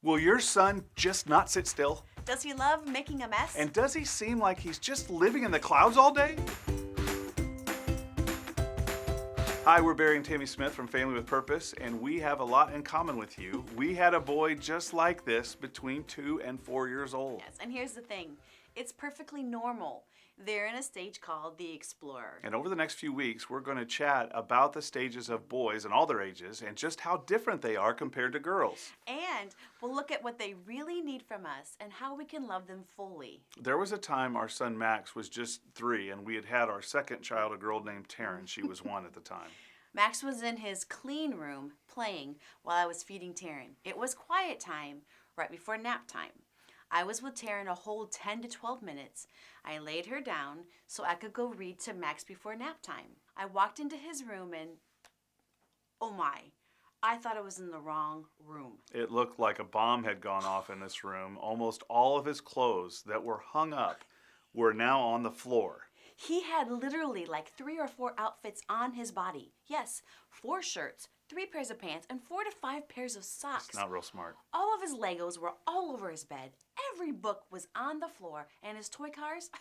Will your son just not sit still? Does he love making a mess? And does he seem like he's just living in the clouds all day? Hi, we're Barry and Tammy Smith from Family with Purpose, and we have a lot in common with you. We had a boy just like this between 2 and 4 years old. Yes, and here's the thing. It's perfectly normal. They're in a stage called the Explorer. And over the next few weeks, we're going to chat about the stages of boys and all their ages and just how different they are compared to girls. And we'll look at what they really need from us and how we can love them fully. There was a time our son Max was just 3, and we had our second child, a girl named Taryn. She was 1 at the time. Max was in his clean room playing while I was feeding Taryn. It was quiet time right before nap time. I was with Taryn a whole 10 to 12 minutes. I laid her down so I could go read to Max before nap time. I walked into his room and, oh my, I thought I was in the wrong room. It looked like a bomb had gone off in this room. Almost all of his clothes that were hung up were now on the floor. He had literally like 3 or 4 outfits on his body. Yes, 4 shirts, 3 pairs of pants, and 4 to 5 pairs of socks. It's not real smart. All of his Legos were all over his bed. Every book was on the floor, and his toy cars,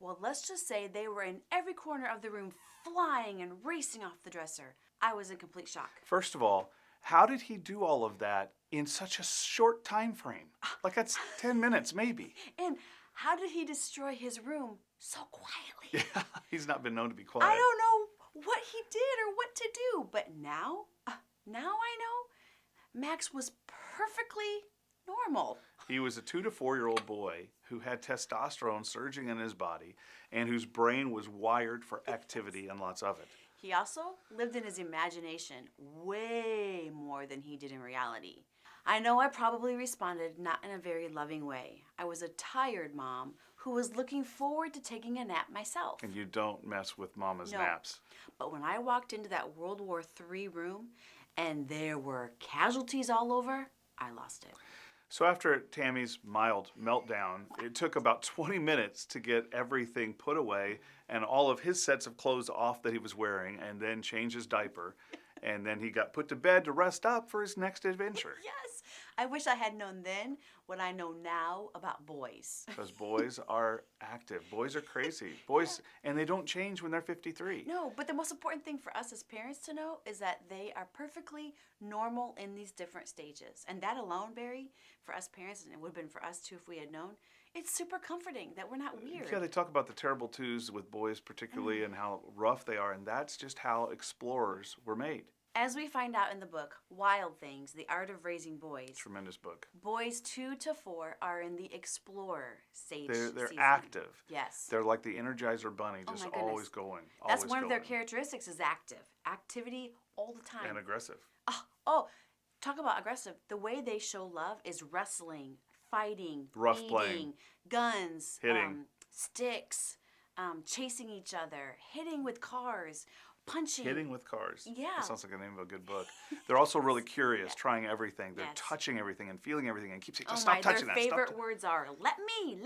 well, let's just say they were in every corner of the room, flying and racing off the dresser. I was in complete shock. First of all, how did he do all of that in such a short time frame? Like that's 10 minutes maybe. And how did he destroy his room so quietly? Yeah, he's not been known to be quiet. I don't know what he did or what to do, but now I know Max was perfectly normal. He was a 2 to 4 year old boy who had testosterone surging in his body and whose brain was wired for activity and lots of it. He also lived in his imagination way more than he did in reality. I know I probably responded not in a very loving way. I was a tired mom who was looking forward to taking a nap myself. And you don't mess with mama's No. naps. But when I walked into that World War III room and there were casualties all over, I lost it. So after Tammy's mild meltdown, it took about 20 minutes to get everything put away and all of his sets of clothes off that he was wearing, and then change his diaper. And then he got put to bed to rest up for his next adventure. Yes, I wish I had known then what I know now about boys. Because boys are active. Boys are crazy. Boys, and they don't change when they're 53. No, but the most important thing for us as parents to know is that they are perfectly normal in these different stages. And that alone, Barry, for us parents, and it would have been for us too if we had known, it's super comforting that we're not weird. Yeah, they talk about the terrible twos with boys particularly and how rough they are, and that's just how explorers were made. As we find out in the book, Wild Things, The Art of Raising Boys, Tremendous book. boys 2 to 4 are in the explorer stage. They're season. active. Yes. They're like the Energizer Bunny, Oh just my goodness. always going. That's always one of their going. characteristics is active. Activity all the time. And aggressive. Oh, talk about aggressive. The way they show love is wrestling, fighting, Rough eating, playing. guns, Hitting. sticks, chasing each other, hitting with cars, punching. Hitting with cars. Yeah. That sounds like the name of a good book. They're also really curious, trying everything. They're Yes. touching everything and feeling everything and keep saying, Oh stop my, touching their that. favorite Stop words are, let me.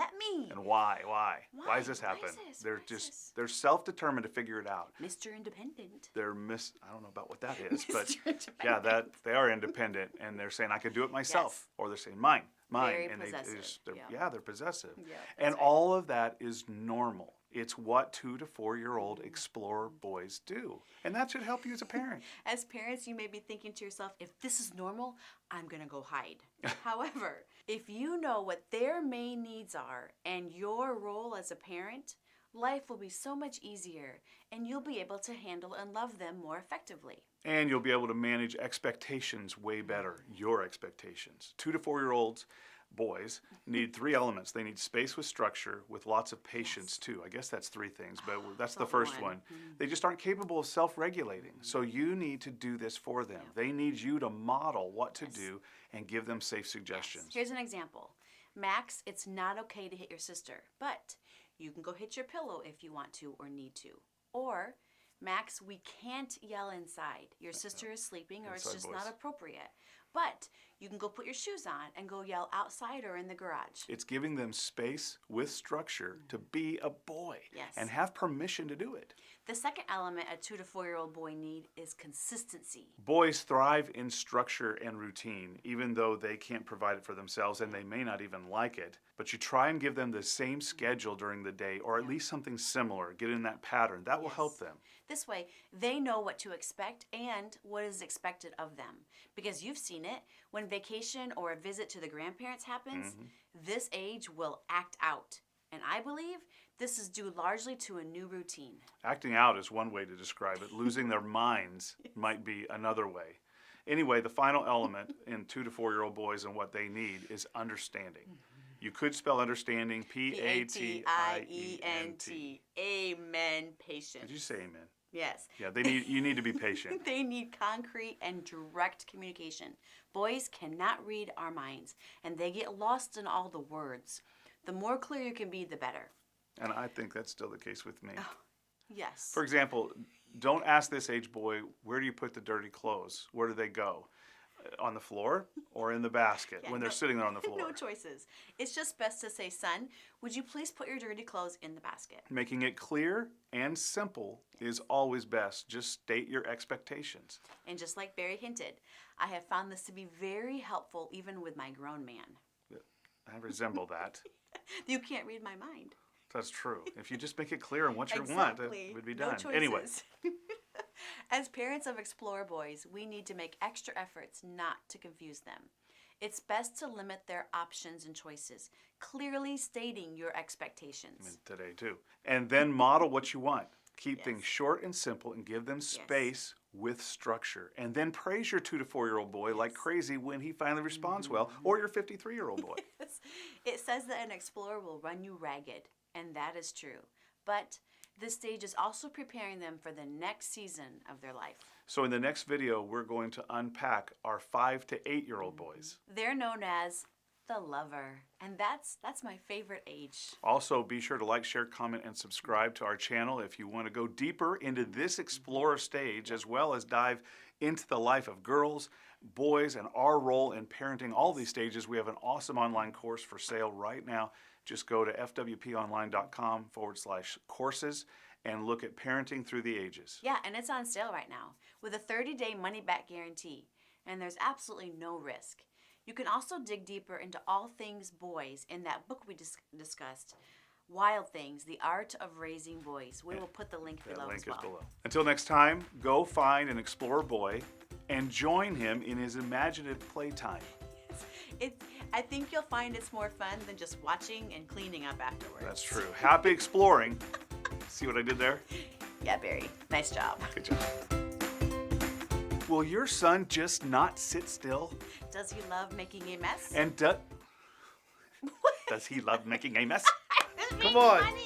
And why? Why Why? does this Why is happen? this? They're Why is just, this? they're self-determined to figure it out. Mr. Independent. I don't know about what that is, but Mr. Independent. yeah, that they are independent and they're saying I can do it myself, Yes. or they're saying mine, Very and possessive, they're possessive, Yeah, and that's right. all of that is normal. It's what 2 to 4 year old explorer boys do, and that should help you as a parent. As parents, you may be thinking to yourself, if this is normal, I'm going to go hide. However, if you know what their main needs are and your role as a parent, life will be so much easier and you'll be able to handle and love them more effectively. And you'll be able to manage expectations way better, your expectations. 2 to 4 year olds, boys, need 3 elements. They need space with structure, with lots of patience too. I guess that's 3 things, but that's the But first one. one. They just aren't capable of self-regulating. So you need to do this for them. They need you to model what to do and give them safe suggestions. Here's an example. Max, it's not okay to hit your sister, but you can go hit your pillow if you want to or need to. Or, Max, we can't yell inside. Your sister is sleeping or it's Inside just voice. not appropriate. But You can go put your shoes on and go yell outside or in the garage. It's giving them space with structure to be a boy Yes. and have permission to do it. The second element a 2 to 4-year-old boy need is consistency. Boys thrive in structure and routine, even though they can't provide it for themselves and they may not even like it. But you try and give them the same schedule during the day, or at least something similar. Get in that pattern. That will help them. This way, they know what to expect and what is expected of them. Because you've seen it, when vacation or a visit to the grandparents happens, this age will act out. And I believe this is due largely to a new routine. Acting out is one way to describe it. Losing their minds might be another way. Anyway, the final element in 2 to 4-year-old boys and what they need is understanding. You could spell understanding P-A-T-I-E-N-T. Amen, patient. Did you say amen? Yes. Yeah, you need to be patient. They need concrete and direct communication. Boys cannot read our minds, and they get lost in all the words. The more clear you can be, the better. And I think that's still the case with me. Oh, yes. For example, don't ask this age boy, where do you put the dirty clothes? Where do they go? On the floor or in the basket when they're sitting there on the floor? No choices. It's just best to say, son, would you please put your dirty clothes in the basket? Making it clear and simple is always best. Just state your expectations. And just like Barry hinted, I have found this to be very helpful even with my grown man. I resemble that. You can't read my mind. That's true. If you just make it clear on what you want, it would be done. No Anyway. As parents of Explorer boys, we need to make extra efforts not to confuse them. It's best to limit their options and choices, clearly stating your expectations. Today too. And then model what you want. Keep things short and simple and give them space with structure. And then praise your 2 to 4-year-old boy like crazy when he finally responds well, or your 53-year-old boy. It says that an Explorer will run you ragged, and that is true. But this stage is also preparing them for the next season of their life. So in the next video, we're going to unpack our 5 to 8-year-old boys. They're known as the lover, and that's my favorite age. Also, be sure to like, share, comment, and subscribe to our channel if you want to go deeper into this Explorer stage, as well as dive into the life of girls, boys, and our role in parenting all these stages. We have an awesome online course for sale right now. Just go to fwponline.com/courses and look at parenting through the ages. Yeah, and it's on sale right now with a 30-day money-back guarantee, and there's absolutely no risk. You can also dig deeper into all things boys in that book we discussed, Wild Things, The Art of Raising Boys. We will put the link below as well. Is below. Until next time, go find an Explorer boy and join him in his imaginative playtime. I think you'll find it's more fun than just watching and cleaning up afterwards. That's true. Happy exploring. See what I did there? Yeah, Barry. Nice job. Good job. Will your son just not sit still? Does he love making a mess? And does he love making a mess? It's Come being on. funny.